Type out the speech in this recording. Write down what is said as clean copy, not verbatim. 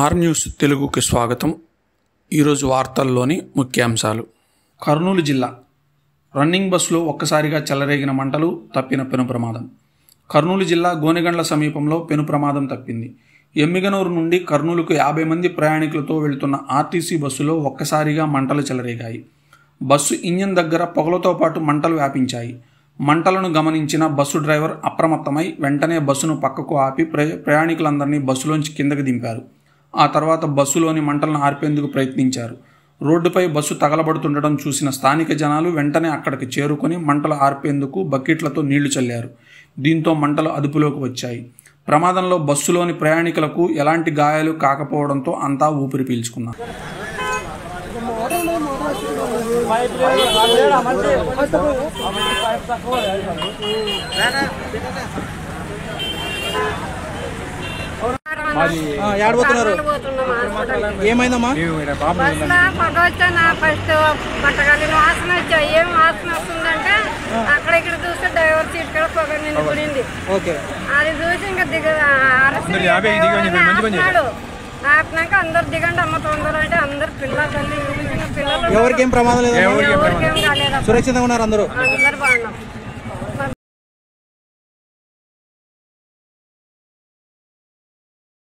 Are news తెలుగుకి స్వాగతం. ఈరోజు వార్తల్లోని ముఖ్యాంశాలు. కర్నూలు జిల్లా రన్నింగ్ బస్సులో ఒక్కసారిగా చెలరేగిన మంటలు, తప్పిన పెను ప్రమాదం. కర్నూలు జిల్లా గోనెగండ్ల సమీపంలో పెను ప్రమాదం తప్పింది. ఎమ్మిగనూరు నుండి కర్నూలుకు 50 మంది ప్రయాణికులతో వెళుతున్న ఆర్టీసీ బస్సులో ఒక్కసారిగా మంటలు చెలరేగాయి. బస్సు ఇంజిన్ దగ్గర పొగలతో పాటు మంటలు వ్యాపించాయి. మంటలను గమనించిన బస్సు డ్రైవర్ అప్రమత్తమై వెంటనే బస్సును పక్కకు ఆపి ప్రయాణికులందరినీ బస్సులోంచి కిందకి దింపారు. ఆ తర్వాత బస్సులోని మంటలను ఆర్పేందుకు ప్రయత్నించారు. రోడ్డుపై బస్సు తగలబడుతుండటం చూసిన స్థానిక జనాలు వెంటనే అక్కడికి చేరుకొని మంటలు ఆర్పేందుకు బకెట్లతో నీళ్లు చల్లారు. దీంతో మంటలు అదుపులోకి వచ్చాయి. ప్రమాదంలో బస్సులోని ప్రయాణికులకు ఎలాంటి గాయాలు కాకపోవడంతో అంతా ఊపిరి పీల్చుకున్నారు. ఏమైందమ్మా? పొగ వచ్చానా ఫస్ట్ బట్టగాలిన వాసన వచ్చాయి. ఏం వాసన వస్తుందంటే అక్కడ ఇక్కడ చూస్తే డ్రైవర్ సీట్ కూడా పొగ నిండిపోయింది. అది చూసి ఇంకా ఆపినాక అందరు దిగండి అమ్మ తొందర అంటే అందరు పిల్లలు ఎవరికేం ప్రమాదం లేదు, ఎవరికేం కాలేదు. సురక్షితంగా ఉన్నారు అందరూ. అందరు బాగున్నాం.